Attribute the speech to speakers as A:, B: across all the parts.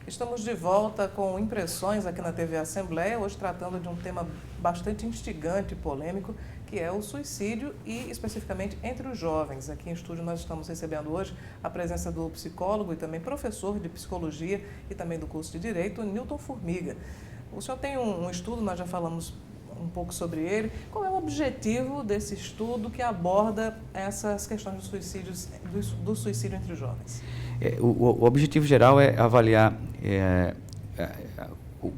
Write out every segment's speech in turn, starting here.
A: Estamos de volta com Impressões aqui na TV Assembleia, hoje tratando de um tema bastante instigante e polêmico, que é o suicídio e especificamente entre os jovens. Aqui em estúdio nós estamos recebendo hoje a presença do psicólogo e também professor de psicologia e também do curso de Direito, Newton Formiga. O senhor tem um estudo, nós já falamos um pouco sobre ele. Qual é o objetivo desse estudo que aborda essas questões dos suicídios, do suicídio entre os jovens?
B: O objetivo geral é avaliar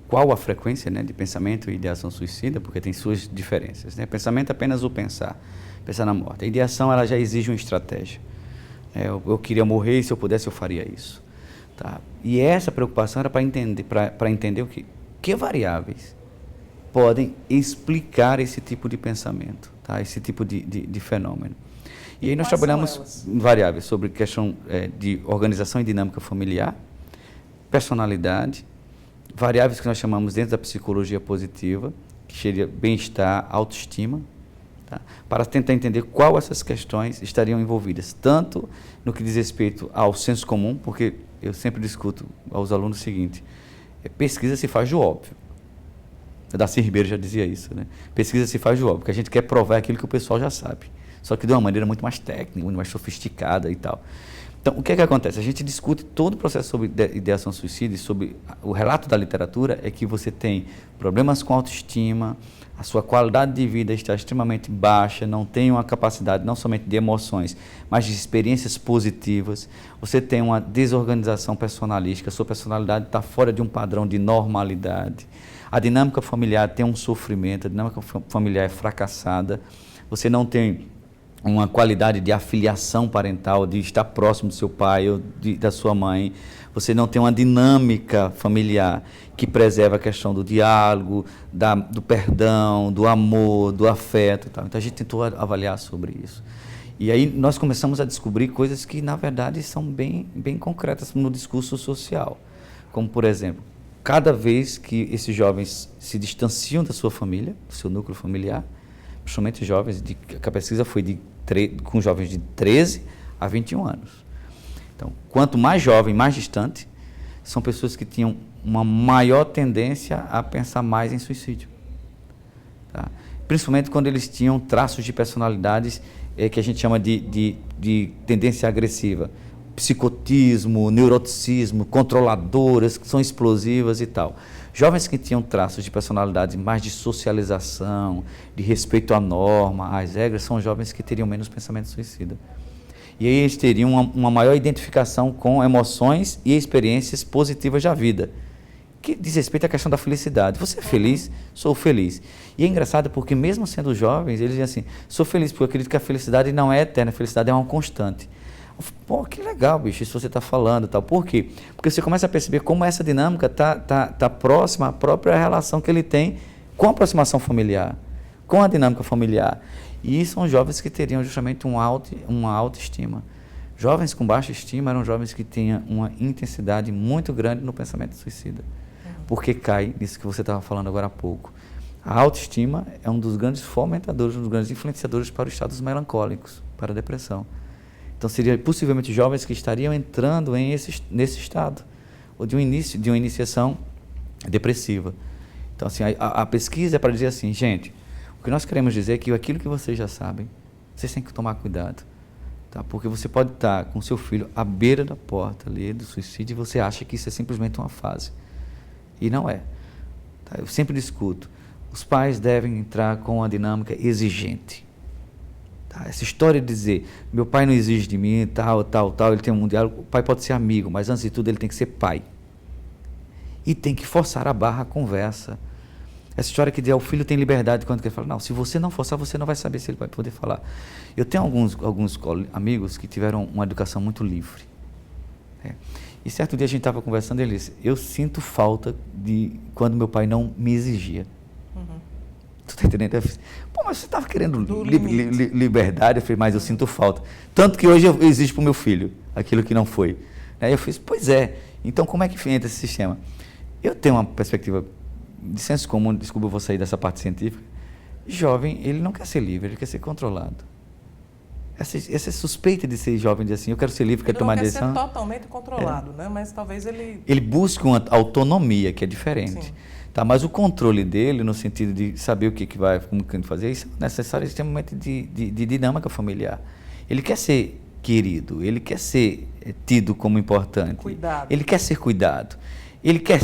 B: qual a frequência, né, de pensamento e ideação suicida, porque tem suas diferenças, né? Pensamento é apenas o pensar na morte. A ideação, ela já exige uma estratégia. Eu queria morrer e se eu pudesse eu faria isso. Tá? E essa preocupação era para entender o que variáveis podem explicar esse tipo de pensamento, tá? Esse tipo de fenômeno. E aí nós trabalhamos variáveis sobre questão de organização e dinâmica familiar, personalidade, variáveis que nós chamamos dentro da psicologia positiva, que seria bem-estar, autoestima, tá? Para tentar entender qual essas questões estariam envolvidas, tanto no que diz respeito ao senso comum, porque eu sempre discuto aos alunos o seguinte: pesquisa se faz do óbvio. O Darcy Ribeiro já dizia isso, né? Pesquisa se faz do óbvio, porque a gente quer provar aquilo que o pessoal já sabe, só que de uma maneira muito mais técnica, muito mais sofisticada e tal. Então, o que é que acontece? A gente discute todo o processo sobre ideação suicida e sobre o relato da literatura é que você tem problemas com autoestima, a sua qualidade de vida está extremamente baixa, não tem uma capacidade não somente de emoções, mas de experiências positivas, você tem uma desorganização personalística, a sua personalidade está fora de um padrão de normalidade, a dinâmica familiar tem um sofrimento, a dinâmica familiar é fracassada, você não tem uma qualidade de afiliação parental, de estar próximo do seu pai ou da sua mãe, você não tem uma dinâmica familiar que preserva a questão do diálogo, do perdão, do amor, do afeto e tal. Então a gente tentou avaliar sobre isso. E aí nós começamos a descobrir coisas que na verdade são bem concretas no discurso social, como por exemplo, cada vez que esses jovens se distanciam da sua família, do seu núcleo familiar, principalmente jovens, a pesquisa foi com jovens de 13 a 21 anos. Então, quanto mais jovem, mais distante, são pessoas que tinham uma maior tendência a pensar mais em suicídio. Tá? Principalmente quando eles tinham traços de personalidades que a gente chama de tendência agressiva. Psicotismo, neuroticismo, controladoras, que são explosivas e tal. Jovens que tinham traços de personalidade mais de socialização, de respeito à norma, às regras, são jovens que teriam menos pensamento suicida. E aí eles teriam uma maior identificação com emoções e experiências positivas da vida, que diz respeito à questão da felicidade. Você é feliz? Sou feliz. E é engraçado porque mesmo sendo jovens, eles dizem assim, sou feliz porque eu acredito que a felicidade não é eterna, a felicidade é uma constante. Pô, que legal, bicho, isso você está falando, tal. Por quê? Porque você começa a perceber como essa dinâmica tá próxima à própria relação que ele tem com a aproximação familiar, com a dinâmica familiar. E são jovens que teriam justamente uma autoestima. Jovens com baixa estima eram jovens que tinham uma intensidade muito grande no pensamento suicida. Porque cai nisso que você estava falando agora há pouco. A autoestima é um dos grandes fomentadores, um dos grandes influenciadores para os estados melancólicos, para a depressão. Então, seria possivelmente jovens que estariam entrando nesse estado, ou de uma iniciação depressiva. Então, assim, a pesquisa é para dizer assim, gente, o que nós queremos dizer é que aquilo que vocês já sabem, vocês têm que tomar cuidado, tá? Porque você pode estar com seu filho à beira da porta ali do suicídio e você acha que isso é simplesmente uma fase. E não é. Tá? Eu sempre discuto, os pais devem entrar com uma dinâmica exigente. Essa história de dizer, meu pai não exige de mim, tal, ele tem um diálogo, o pai pode ser amigo, mas antes de tudo ele tem que ser pai. E tem que forçar a barra a conversa. Essa história que diz, o filho tem liberdade quando quer falar, não, se você não forçar, você não vai saber se ele vai poder falar. Eu tenho alguns amigos que tiveram uma educação muito livre. E certo dia a gente estava conversando e ele disse, eu sinto falta de quando meu pai não me exigia. Tu está entendendo? Eu falei, pô, mas você estava querendo liberdade? Eu falei, mas eu sinto falta. Tanto que hoje eu exijo para o meu filho aquilo que não foi. Aí eu fiz, pois é. Então, como é que entra esse sistema? Eu tenho uma perspectiva de senso comum, desculpa, eu vou sair dessa parte científica. Jovem, ele não quer ser livre, ele quer ser controlado. essa suspeita de ser jovem, de assim, eu quero ser livre, quero
A: Ele
B: tomar
A: não quer
B: decisão.
A: ser totalmente controlado, né? Mas talvez ele...
B: Ele busca uma autonomia, que é diferente.
A: Sim.
B: Tá? Mas o controle dele, no sentido de saber o que vai, como que fazer, isso é necessário extremamente de dinâmica familiar. Ele quer ser querido, ele quer ser tido como importante.
A: Cuidado.
B: Ele quer ser cuidado. Ele quer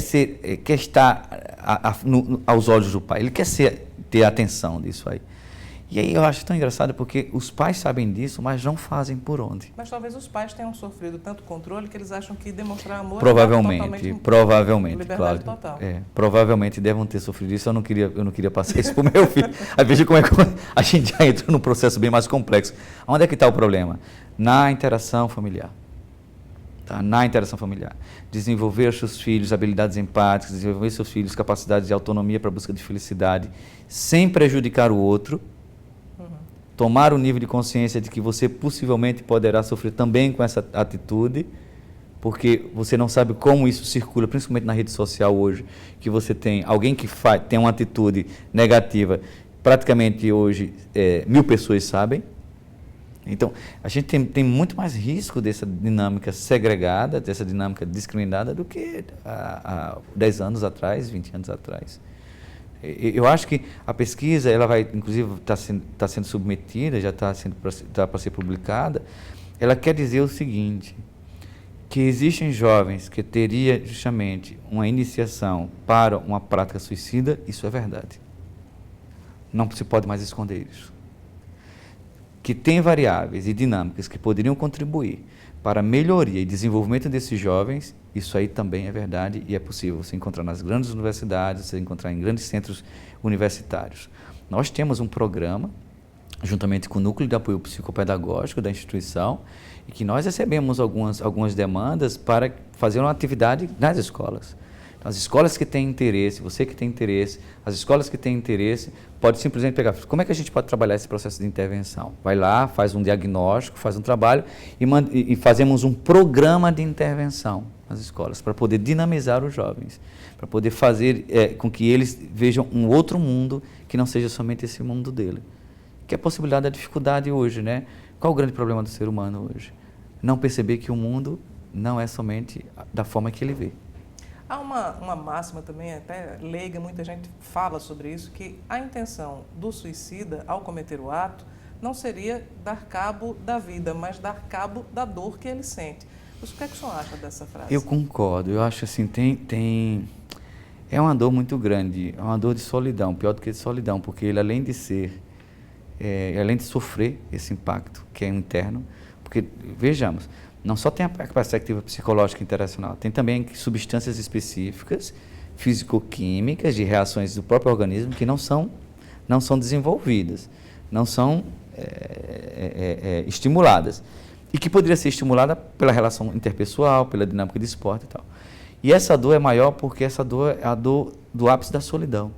B: estar aos olhos do pai. Ele quer ter atenção disso aí. E aí eu acho tão engraçado porque os pais sabem disso, mas não fazem por onde.
A: Mas talvez os pais tenham sofrido tanto controle que eles acham que demonstrar amor
B: Provavelmente,
A: liberdade
B: Cláudio.
A: total.
B: Provavelmente devam ter sofrido isso. Eu não queria passar isso para o meu filho. Aí veja como é que a gente já entra num processo bem mais complexo. Onde é que está o problema? Na interação familiar. Tá? Na interação familiar. Desenvolver aos seus filhos habilidades empáticas, desenvolver aos seus filhos capacidades de autonomia para a busca de felicidade, sem prejudicar o outro. Tomar o nível de consciência de que você possivelmente poderá sofrer também com essa atitude, porque você não sabe como isso circula, principalmente na rede social hoje, que você tem alguém que tem uma atitude negativa, praticamente hoje 1000 pessoas sabem. Então, a gente tem muito mais risco dessa dinâmica segregada, dessa dinâmica discriminada do que há 10 anos atrás, 20 anos atrás. Eu acho que a pesquisa, ela vai, inclusive, está sendo submetida, já está para ser publicada. Ela quer dizer o seguinte, que existem jovens que teria justamente uma iniciação para uma prática suicida, isso é verdade. Não se pode mais esconder isso. Que tem variáveis e dinâmicas que poderiam contribuir para a melhoria e desenvolvimento desses jovens, isso aí também é verdade e é possível você encontrar nas grandes universidades, você encontrar em grandes centros universitários. Nós temos um programa, juntamente com o Núcleo de Apoio Psicopedagógico da instituição, e que nós recebemos algumas demandas para fazer uma atividade nas escolas. Então, as escolas que têm interesse, você que tem interesse, as escolas que têm interesse, pode simplesmente pegar, como é que a gente pode trabalhar esse processo de intervenção? Vai lá, faz um diagnóstico, faz um trabalho e fazemos um programa de intervenção nas escolas, para poder dinamizar os jovens, para poder fazer com que eles vejam um outro mundo que não seja somente esse mundo dele. Que é a possibilidade da dificuldade hoje, né? Qual o grande problema do ser humano hoje? Não perceber que o mundo não é somente da forma que ele vê.
A: Há uma máxima também, até leiga, muita gente fala sobre isso, que a intenção do suicida, ao cometer o ato, não seria dar cabo da vida, mas dar cabo da dor que ele sente. O que é que o senhor acha dessa frase?
B: Eu concordo, eu acho assim, é uma dor muito grande, é uma dor de solidão, pior do que de solidão, porque ele além de além de sofrer esse impacto que é interno, porque, vejamos, não só tem a perspectiva psicológica internacional, tem também substâncias específicas, físico-químicas, de reações do próprio organismo que não são desenvolvidas, não são estimuladas. E que poderia ser estimulada pela relação interpessoal, pela dinâmica de esporte e tal. E essa dor é maior porque essa dor é a dor do ápice da solidão.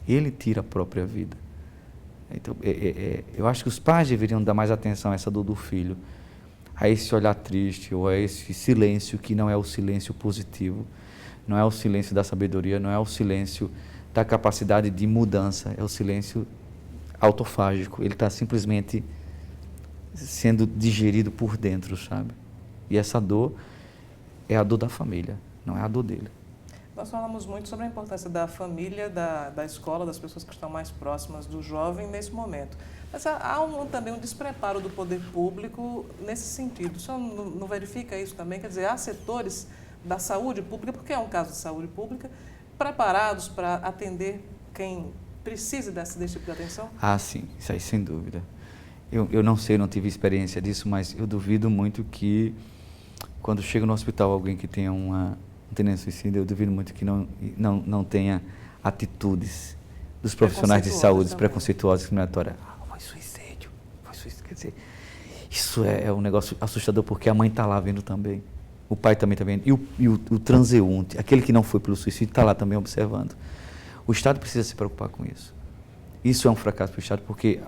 B: Ele tira a própria vida. Então, eu acho que os pais deveriam dar mais atenção a essa dor do filho, a esse olhar triste ou a esse silêncio que não é o silêncio positivo, não é o silêncio da sabedoria, não é o silêncio da capacidade de mudança, é o silêncio autofágico. Ele está simplesmente sendo digerido por dentro, sabe? E essa dor é a dor da família, não é a dor dele.
A: Nós falamos muito sobre a importância da família, da escola, das pessoas que estão mais próximas do jovem nesse momento. Mas há também um despreparo do poder público nesse sentido. O senhor não verifica isso também? Quer dizer, há setores da saúde pública, porque é um caso de saúde pública, preparados para atender quem precisa desse tipo de atenção?
B: Ah, sim, isso aí sem dúvida. Eu não sei, não tive experiência disso, mas eu duvido muito que quando chega no hospital alguém que tenha uma tendência suicida, eu duvido muito que não tenha atitudes dos profissionais de saúde preconceituosas, discriminatórias. Foi suicídio. Quer dizer, isso é um negócio assustador porque a mãe está lá vendo também, o pai também está vendo, e o transeunte, aquele que não foi pelo suicídio, está lá também observando. O Estado precisa se preocupar com isso. Isso é um fracasso para o Estado porque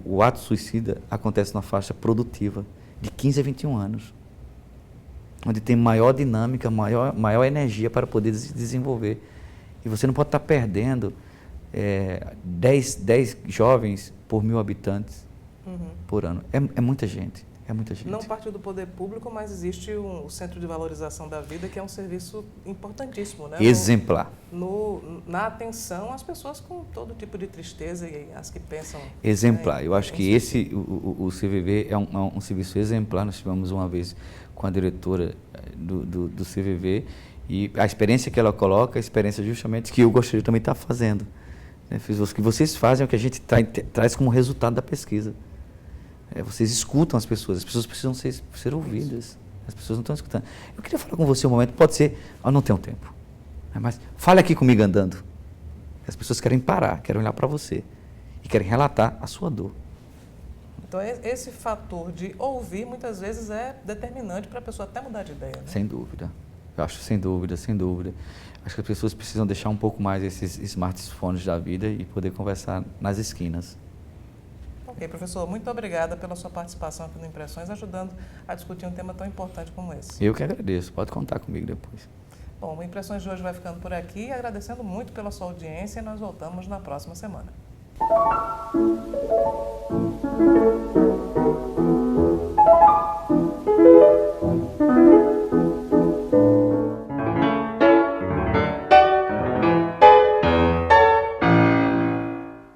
B: o ato suicida acontece na faixa produtiva de 15 a 21 anos, onde tem maior dinâmica, maior energia para poder se desenvolver. E você não pode estar perdendo 10 jovens por 1000 habitantes. por ano. É muita gente. É muita gente.
A: Não parte do poder público, mas existe o Centro de Valorização da Vida, que é um serviço importantíssimo, né?
B: Exemplar.
A: Na atenção às pessoas com todo tipo de tristeza e as que pensam...
B: Exemplar. Eu acho que o CVV é um serviço exemplar. Nós tivemos uma vez com a diretora do CVV e a experiência que ela coloca, a experiência justamente que eu gostaria também de estar fazendo. O que vocês fazem é o que a gente traz como resultado da pesquisa. Vocês escutam as pessoas precisam ser ouvidas, as pessoas não estão escutando. Eu queria falar com você um momento, pode ser, não tenho tempo, mas fale aqui comigo andando. As pessoas querem parar, querem olhar para você e querem relatar a sua dor.
A: Então, esse fator de ouvir, muitas vezes, é determinante para a pessoa até mudar de ideia, né?
B: Sem dúvida, eu acho, sem dúvida. Acho que as pessoas precisam deixar um pouco mais esses smartphones da vida e poder conversar nas esquinas.
A: Ok, professor, muito obrigada pela sua participação aqui no Impressões, ajudando a discutir um tema tão importante como esse.
B: Eu que agradeço, pode contar comigo depois.
A: Bom, o Impressões de hoje vai ficando por aqui, agradecendo muito pela sua audiência e nós voltamos na próxima semana.